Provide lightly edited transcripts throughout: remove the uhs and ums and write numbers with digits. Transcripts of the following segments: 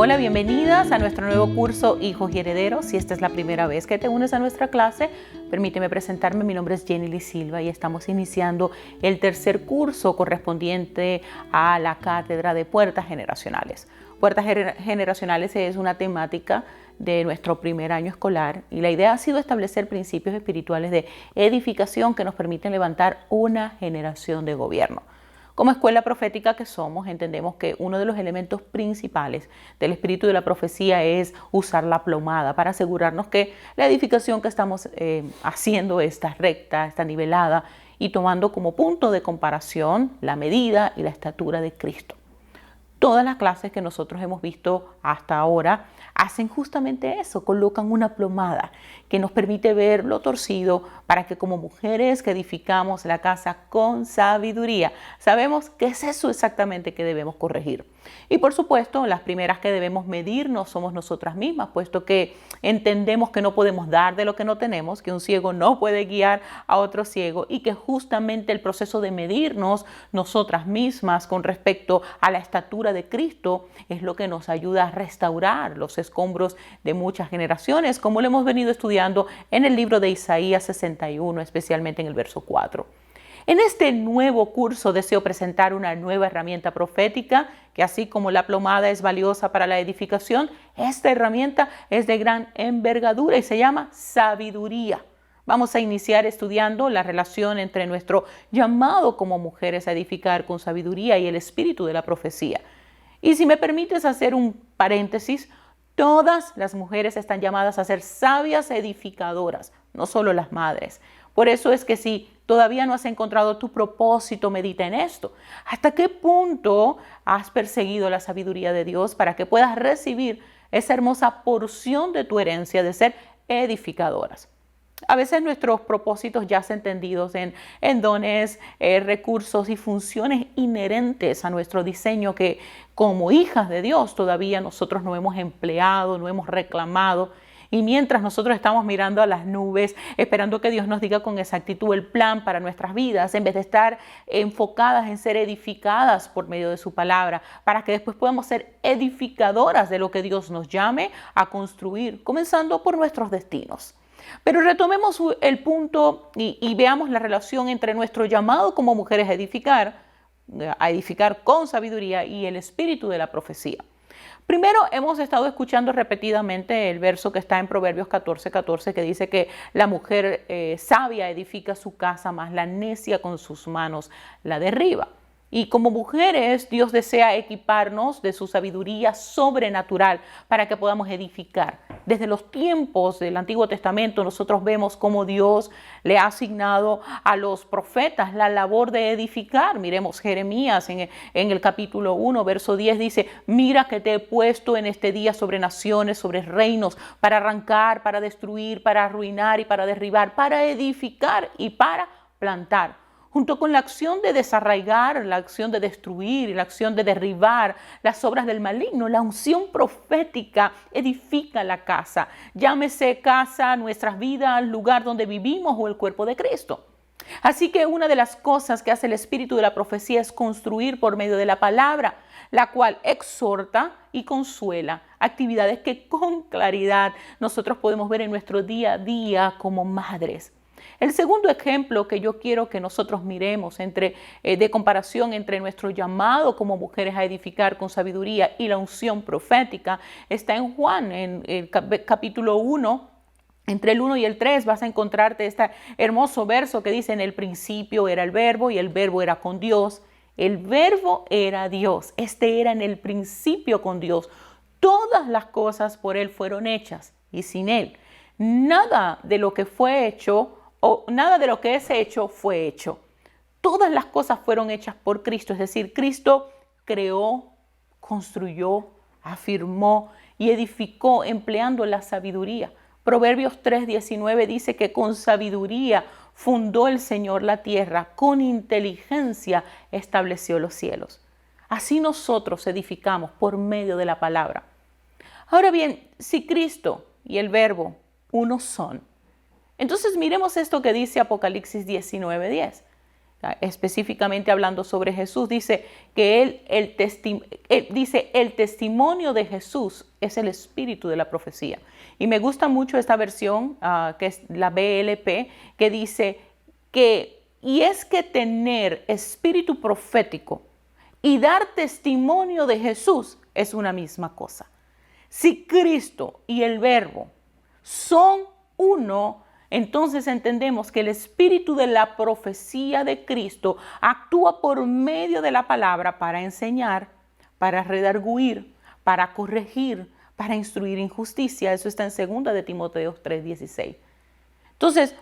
Hola, bienvenidas a nuestro nuevo curso Hijos y Herederos. Si esta es la primera vez que te unes a nuestra clase, permíteme presentarme. Mi nombre es Jenny Lee Silva y estamos iniciando el tercer curso correspondiente a la Cátedra de Puertas Generacionales. Puertas Generacionales es una temática de nuestro primer año escolar y la idea ha sido establecer principios espirituales de edificación que nos permiten levantar una generación de gobierno. Como escuela profética que somos, entendemos que uno de los elementos principales del espíritu de la profecía es usar la plomada para asegurarnos que la edificación que estamos haciendo está recta, está nivelada y tomando como punto de comparación la medida y la estatura de Cristo. Todas las clases que nosotros hemos visto hasta ahora hacen justamente eso, colocan una plomada que nos permite ver lo torcido para que como mujeres que edificamos la casa con sabiduría, sabemos qué es eso exactamente que debemos corregir. Y por supuesto, las primeras que debemos medirnos somos nosotras mismas, puesto que entendemos que no podemos dar de lo que no tenemos, que un ciego no puede guiar a otro ciego y que justamente el proceso de medirnos nosotras mismas con respecto a la estatura de Cristo es lo que nos ayuda a restaurar los escombros de muchas generaciones, como lo hemos venido estudiando en el libro de Isaías 61, especialmente en el verso 4. En este nuevo curso deseo presentar una nueva herramienta profética que, así como la plomada es valiosa para la edificación, esta herramienta es de gran envergadura y se llama sabiduría. Vamos a iniciar estudiando la relación entre nuestro llamado como mujeres a edificar con sabiduría y el espíritu de la profecía. Y si me permites hacer un paréntesis, todas las mujeres están llamadas a ser sabias edificadoras, no solo las madres. Por eso es que si todavía no has encontrado tu propósito, medita en esto. ¿Hasta qué punto has perseguido la sabiduría de Dios para que puedas recibir esa hermosa porción de tu herencia de ser edificadoras? A veces nuestros propósitos yacen tendidos en dones, recursos y funciones inherentes a nuestro diseño que como hijas de Dios todavía nosotros no hemos empleado, no hemos reclamado. Y mientras nosotros estamos mirando a las nubes, esperando que Dios nos diga con exactitud el plan para nuestras vidas, en vez de estar enfocadas en ser edificadas por medio de su palabra, para que después podamos ser edificadoras de lo que Dios nos llame a construir, comenzando por nuestros destinos. Pero retomemos el punto y veamos la relación entre nuestro llamado como mujeres a edificar con sabiduría y el espíritu de la profecía. Primero, hemos estado escuchando repetidamente el verso que está en Proverbios 14:14 que dice que la mujer sabia edifica su casa, mas la necia con sus manos la derriba. Y como mujeres, Dios desea equiparnos de su sabiduría sobrenatural para que podamos edificar. Desde los tiempos del Antiguo Testamento nosotros vemos cómo Dios le ha asignado a los profetas la labor de edificar. Miremos Jeremías en el capítulo 1, verso 10 dice: mira que te he puesto en este día sobre naciones, sobre reinos, para arrancar, para destruir, para arruinar y para derribar, para edificar y para plantar. Junto con la acción de desarraigar, la acción de destruir y la acción de derribar las obras del maligno, la unción profética edifica la casa. Llámese casa, nuestras vidas, lugar donde vivimos o el cuerpo de Cristo. Así que una de las cosas que hace el espíritu de la profecía es construir por medio de la palabra, la cual exhorta y consuela, actividades que con claridad nosotros podemos ver en nuestro día a día como madres. El segundo ejemplo que yo quiero que nosotros miremos de comparación entre nuestro llamado como mujeres a edificar con sabiduría y la unción profética está en Juan, en el capítulo 1. Entre el 1 y el 3 vas a encontrarte este hermoso verso que dice: en el principio era el verbo y el verbo era con Dios. El verbo era Dios. Este era en el principio con Dios. Todas las cosas por Él fueron hechas y sin Él nada de lo que fue hecho o nada de lo que es hecho fue hecho. Todas las cosas fueron hechas por Cristo, es decir, Cristo creó, construyó, afirmó y edificó empleando la sabiduría. Proverbios 3:19 dice que con sabiduría fundó el Señor la tierra, con inteligencia estableció los cielos. Así nosotros edificamos por medio de la palabra. Ahora bien, si Cristo y el Verbo uno son, entonces miremos esto que dice Apocalipsis 19:10. específicamente hablando sobre Jesús, dice que el testimonio de Jesús es el espíritu de la profecía. Y me gusta mucho esta versión, que es la BLP, que dice y es que tener espíritu profético y dar testimonio de Jesús es una misma cosa. Si Cristo y el Verbo son uno, entonces entendemos que el espíritu de la profecía de Cristo actúa por medio de la palabra para enseñar, para redarguir, para corregir, para instruir en justicia. Eso está en 2 de Timoteo 3:16. Entonces,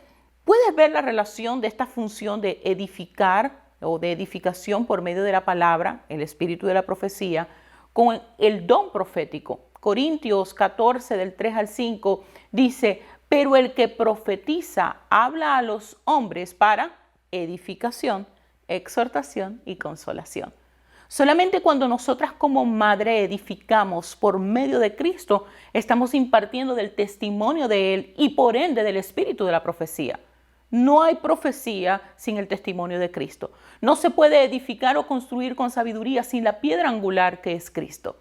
puedes ver la relación de esta función de edificar o de edificación por medio de la palabra, el espíritu de la profecía, con el don profético. Corintios 14, del 3 al 5, dice: pero el que profetiza habla a los hombres para edificación, exhortación y consolación. Solamente cuando nosotras como madre edificamos por medio de Cristo, estamos impartiendo del testimonio de Él y por ende del espíritu de la profecía. No hay profecía sin el testimonio de Cristo. No se puede edificar o construir con sabiduría sin la piedra angular que es Cristo.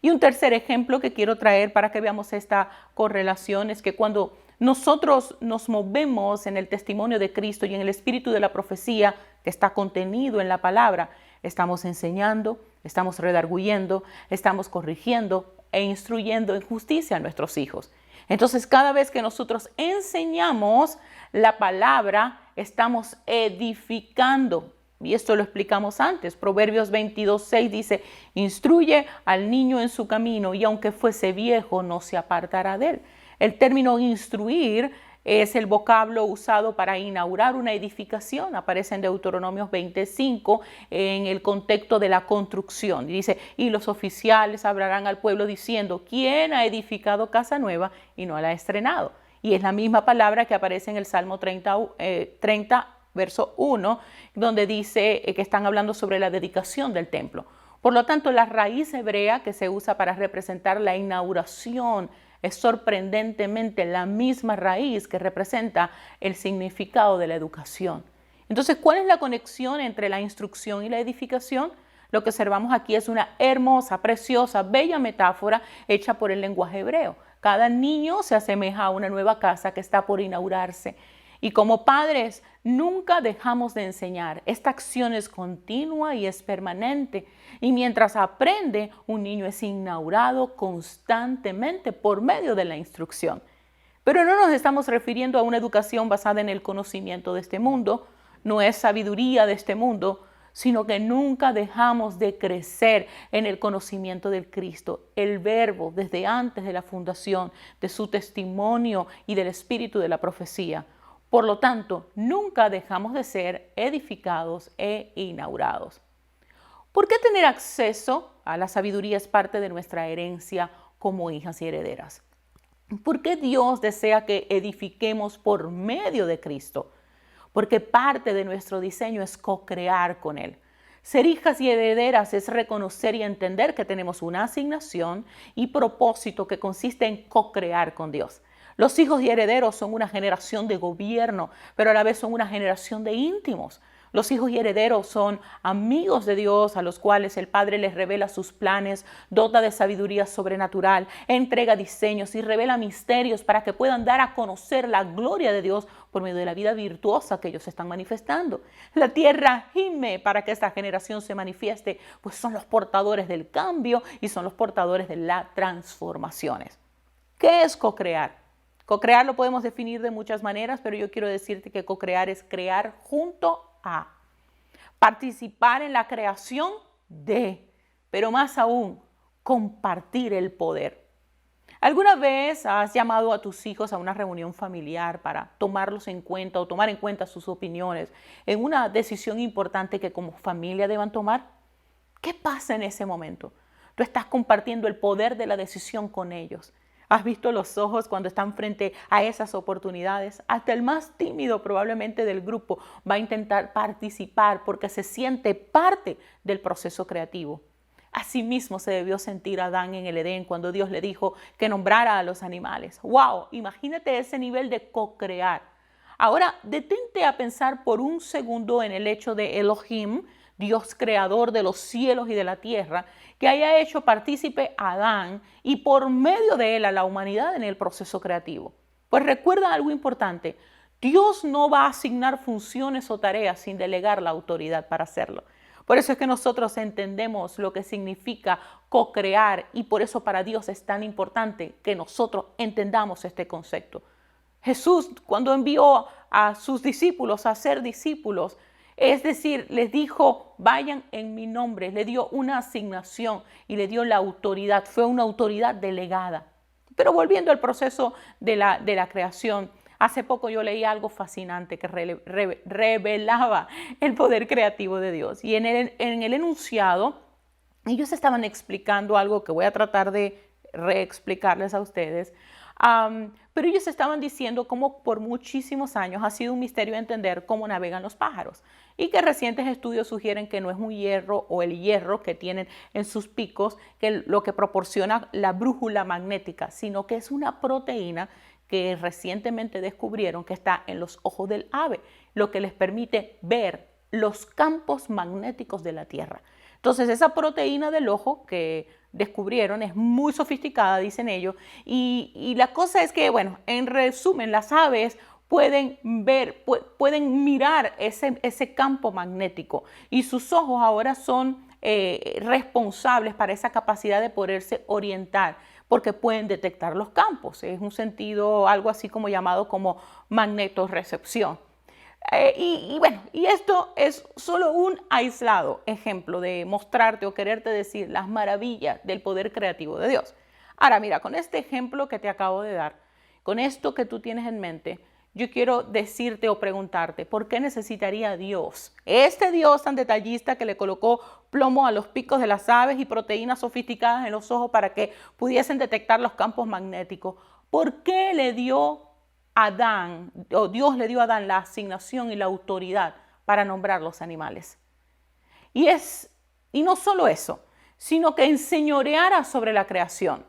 Y un tercer ejemplo que quiero traer para que veamos esta correlación es que cuando nosotros nos movemos en el testimonio de Cristo y en el espíritu de la profecía que está contenido en la palabra, estamos enseñando, estamos redarguyendo, estamos corrigiendo e instruyendo en justicia a nuestros hijos. Entonces, cada vez que nosotros enseñamos la palabra, estamos edificando. Y esto lo explicamos antes. Proverbios 22:6 dice: instruye al niño en su camino y aunque fuese viejo no se apartará de él. El término instruir es el vocablo usado para inaugurar una edificación. Aparece en Deuteronomios 25 en el contexto de la construcción. Dice: y los oficiales hablarán al pueblo diciendo: ¿quién ha edificado casa nueva y no la ha estrenado? Y es la misma palabra que aparece en el Salmo 30, verso 1, donde dice que están hablando sobre la dedicación del templo. Por lo tanto, la raíz hebrea que se usa para representar la inauguración es sorprendentemente la misma raíz que representa el significado de la educación. Entonces, ¿cuál es la conexión entre la instrucción y la edificación? Lo que observamos aquí es una hermosa, preciosa, bella metáfora hecha por el lenguaje hebreo. Cada niño se asemeja a una nueva casa que está por inaugurarse. Y como padres, nunca dejamos de enseñar. Esta acción es continua y es permanente. Y mientras aprende, un niño es inaugurado constantemente por medio de la instrucción. Pero no nos estamos refiriendo a una educación basada en el conocimiento de este mundo, no es sabiduría de este mundo, sino que nunca dejamos de crecer en el conocimiento del Cristo, el Verbo, desde antes de la fundación, de su testimonio y del espíritu de la profecía. Por lo tanto, nunca dejamos de ser edificados e inaugurados. ¿Por qué tener acceso a la sabiduría es parte de nuestra herencia como hijas y herederas? ¿Por qué Dios desea que edifiquemos por medio de Cristo? Porque parte de nuestro diseño es co-crear con Él. Ser hijas y herederas es reconocer y entender que tenemos una asignación y propósito que consiste en co-crear con Dios. Los hijos y herederos son una generación de gobierno, pero a la vez son una generación de íntimos. Los hijos y herederos son amigos de Dios a los cuales el Padre les revela sus planes, dota de sabiduría sobrenatural, entrega diseños y revela misterios para que puedan dar a conocer la gloria de Dios por medio de la vida virtuosa que ellos están manifestando. La tierra gime para que esta generación se manifieste, pues son los portadores del cambio y son los portadores de las transformaciones. ¿Qué es co-crear? Co-crear lo podemos definir de muchas maneras, pero yo quiero decirte que co-crear es crear junto a, participar en la creación de, pero más aún, compartir el poder. ¿Alguna vez has llamado a tus hijos a una reunión familiar para tomarlos en cuenta o tomar en cuenta sus opiniones en una decisión importante que como familia deban tomar? ¿Qué pasa en ese momento? Tú estás compartiendo el poder de la decisión con ellos. ¿Has visto los ojos cuando están frente a esas oportunidades? Hasta el más tímido probablemente del grupo va a intentar participar porque se siente parte del proceso creativo. Asimismo se debió sentir Adán en el Edén cuando Dios le dijo que nombrara a los animales. ¡Wow! Imagínate ese nivel de co-crear. Ahora, detente a pensar por un segundo en el hecho de Elohim, Dios creador de los cielos y de la tierra, que haya hecho partícipe a Adán y por medio de él a la humanidad en el proceso creativo. Pues recuerda algo importante, Dios no va a asignar funciones o tareas sin delegar la autoridad para hacerlo. Por eso es que nosotros entendemos lo que significa co-crear y por eso para Dios es tan importante que nosotros entendamos este concepto. Jesús, cuando envió a sus discípulos a ser discípulos, es decir, les dijo, vayan en mi nombre, le dio una asignación y le dio la autoridad, fue una autoridad delegada. Pero volviendo al proceso de la creación, hace poco yo leí algo fascinante que revelaba el poder creativo de Dios. Y en el enunciado, ellos estaban explicando algo que voy a tratar de reexplicarles a ustedes. Pero ellos estaban diciendo cómo por muchísimos años ha sido un misterio entender cómo navegan los pájaros y que recientes estudios sugieren que no es un hierro o el hierro que tienen en sus picos que lo que proporciona la brújula magnética, sino que es una proteína que recientemente descubrieron que está en los ojos del ave, lo que les permite ver los campos magnéticos de la Tierra. Entonces, esa proteína del ojo que descubrieron es muy sofisticada, dicen ellos, y la cosa es que, bueno, en resumen, las aves pueden ver, pueden mirar ese campo magnético y sus ojos ahora son responsables para esa capacidad de poderse orientar porque pueden detectar los campos. Es un sentido, algo así como llamado como magnetorrecepción. Y esto es solo un aislado ejemplo de mostrarte o quererte decir las maravillas del poder creativo de Dios. Ahora, mira, con este ejemplo que te acabo de dar, con esto que tú tienes en mente, yo quiero decirte o preguntarte, ¿por qué necesitaría Dios? Este Dios tan detallista que le colocó plomo a los picos de las aves y proteínas sofisticadas en los ojos para que pudiesen detectar los campos magnéticos. ¿Por qué le dio Adán, o Dios le dio a Adán la asignación y la autoridad para nombrar los animales? Y no solo eso, sino que enseñoreara sobre la creación.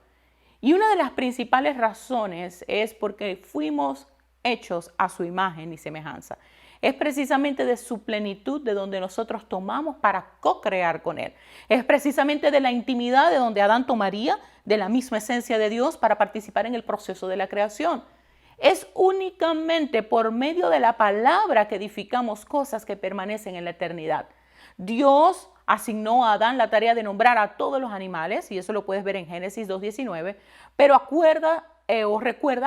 Y una de las principales razones es porque fuimos hechos a su imagen y semejanza. Es precisamente de su plenitud de donde nosotros tomamos para co-crear con Él. Es precisamente de la intimidad de donde Adán tomaría de la misma esencia de Dios para participar en el proceso de la creación. Es únicamente por medio de la palabra que edificamos cosas que permanecen en la eternidad. Dios asignó a Adán la tarea de nombrar a todos los animales, y eso lo puedes ver en Génesis 2:19, pero recuerda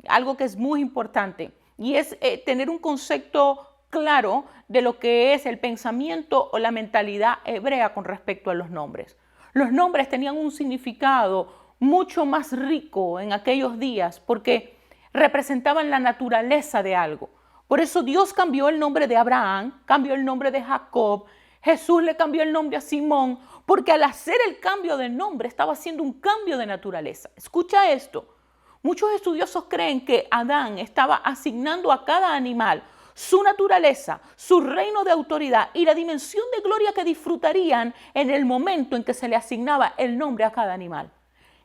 algo que es muy importante, y es tener un concepto claro de lo que es el pensamiento o la mentalidad hebrea con respecto a los nombres. Los nombres tenían un significado mucho más rico en aquellos días porque representaban la naturaleza de algo. Por eso Dios cambió el nombre de Abraham, cambió el nombre de Jacob, Jesús le cambió el nombre a Simón, porque al hacer el cambio de nombre estaba haciendo un cambio de naturaleza. Escucha esto. Muchos estudiosos creen que Adán estaba asignando a cada animal su naturaleza, su reino de autoridad y la dimensión de gloria que disfrutarían en el momento en que se le asignaba el nombre a cada animal.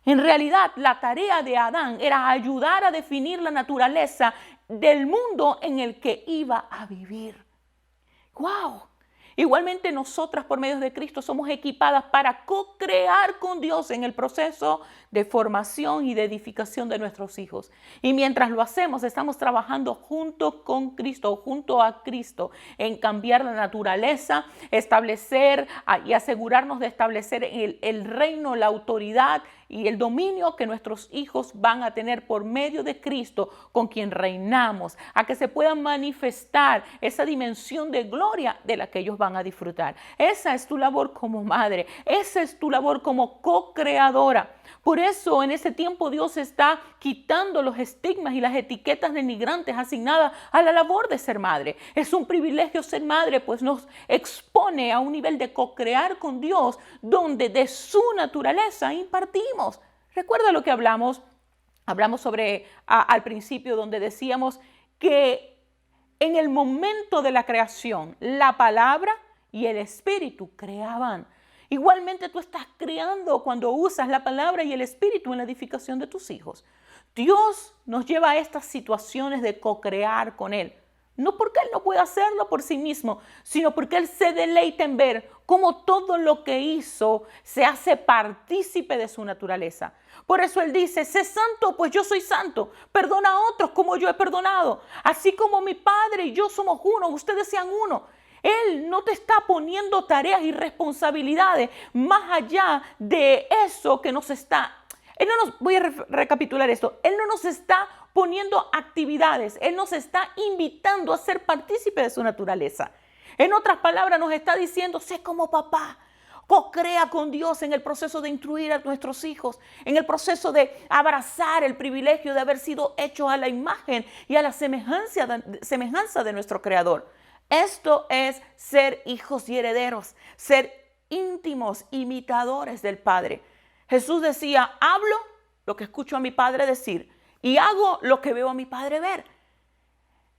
En realidad, la tarea de Adán era ayudar a definir la naturaleza del mundo en el que iba a vivir. ¡Wow! Igualmente nosotras por medio de Cristo somos equipadas para co-crear con Dios en el proceso de formación y de edificación de nuestros hijos. Y mientras lo hacemos, estamos trabajando junto con Cristo, junto a Cristo, en cambiar la naturaleza, establecer y asegurarnos de establecer el reino, la autoridad y el dominio que nuestros hijos van a tener por medio de Cristo, con quien reinamos, a que se pueda manifestar esa dimensión de gloria de la que ellos van a disfrutar. Esa es tu labor como madre, esa es tu labor como co-creadora. Por eso en ese tiempo Dios está quitando los estigmas y las etiquetas denigrantes asignadas a la labor de ser madre. Es un privilegio ser madre, pues nos expone a un nivel de co-crear con Dios, donde de su naturaleza impartimos. Recuerda lo que hablamos sobre al principio, donde decíamos que en el momento de la creación, la palabra y el espíritu creaban. Igualmente tú estás creando cuando usas la palabra y el espíritu en la edificación de tus hijos. Dios nos lleva a estas situaciones de co-crear con Él. No porque Él no pueda hacerlo por sí mismo, sino porque Él se deleita en ver cómo todo lo que hizo se hace partícipe de su naturaleza. Por eso Él dice, sé santo, pues yo soy santo. Perdona a otros como yo he perdonado. Así como mi Padre y yo somos uno, ustedes sean uno. Él no te está poniendo tareas y responsabilidades más allá de eso que nos está... voy a recapitular esto. Él no nos está poniendo actividades. Él nos está invitando a ser partícipes de su naturaleza. En otras palabras, nos está diciendo, sé como papá. Co-crea con Dios en el proceso de instruir a nuestros hijos, en el proceso de abrazar el privilegio de haber sido hechos a la imagen y a la semejanza de nuestro Creador. Esto es ser hijos y herederos, ser íntimos imitadores del Padre. Jesús decía, hablo lo que escucho a mi Padre decir y hago lo que veo a mi Padre ver.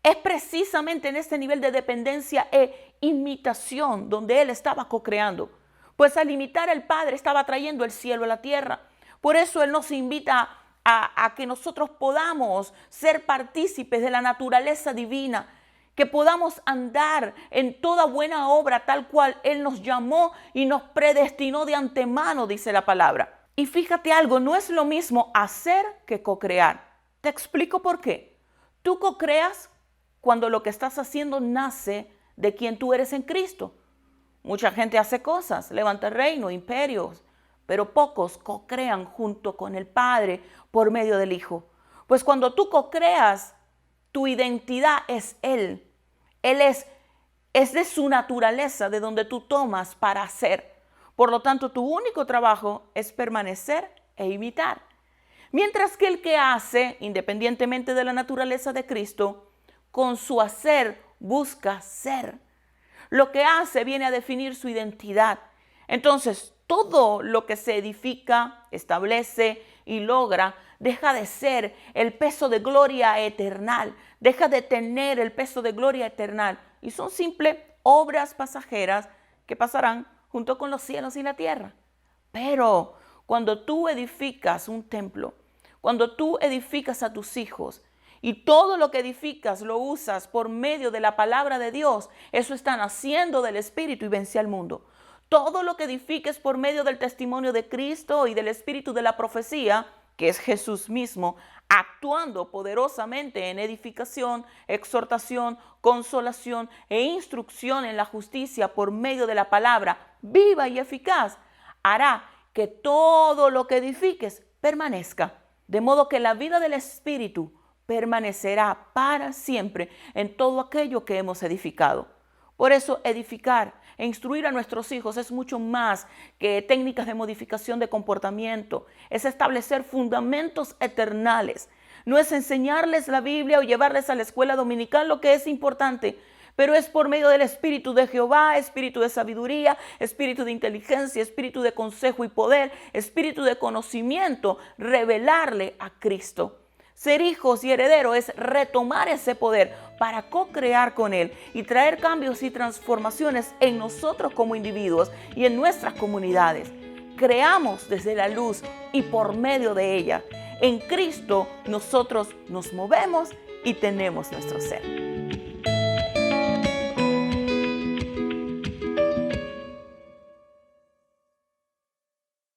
Es precisamente en este nivel de dependencia e imitación donde Él estaba co-creando. Pues al imitar al Padre estaba trayendo el cielo a la tierra. Por eso Él nos invita a que nosotros podamos ser partícipes de la naturaleza divina, que podamos andar en toda buena obra tal cual Él nos llamó y nos predestinó de antemano, dice la palabra. Y fíjate algo, no es lo mismo hacer que co-crear. Te explico por qué. Tú co-creas cuando lo que estás haciendo nace de quien tú eres en Cristo. Mucha gente hace cosas, levanta el reino, imperios, pero pocos co-crean junto con el Padre por medio del Hijo. Pues cuando tú co-creas, tu identidad es Él. Él es de su naturaleza, de donde tú tomas para hacer. Por lo tanto, tu único trabajo es permanecer e imitar. Mientras que el que hace, independientemente de la naturaleza de Cristo, con su hacer busca ser. Lo que hace viene a definir su identidad. Entonces, todo lo que se edifica, establece y logra deja de ser el peso de gloria eternal, deja de tener el peso de gloria eternal y son simples obras pasajeras que pasarán junto con los cielos y la tierra. Pero cuando tú edificas un templo, cuando tú edificas a tus hijos y todo lo que edificas lo usas por medio de la palabra de Dios, eso está naciendo del Espíritu y vence al mundo. Todo lo que edifiques por medio del testimonio de Cristo y del Espíritu de la profecía, que es Jesús mismo, actuando poderosamente en edificación, exhortación, consolación e instrucción en la justicia por medio de la palabra viva y eficaz, hará que todo lo que edifiques permanezca, de modo que la vida del Espíritu permanecerá para siempre en todo aquello que hemos edificado. Por eso edificar e instruir a nuestros hijos es mucho más que técnicas de modificación de comportamiento. Es establecer fundamentos eternales. No es enseñarles la Biblia o llevarles a la escuela dominical, lo que es importante, pero es por medio del Espíritu de Jehová, Espíritu de sabiduría, Espíritu de inteligencia, Espíritu de consejo y poder, Espíritu de conocimiento, revelarle a Cristo. Ser hijos y herederos es retomar ese poder para co-crear con Él y traer cambios y transformaciones en nosotros como individuos y en nuestras comunidades. Creamos desde la luz y por medio de ella. En Cristo nosotros nos movemos y tenemos nuestro ser.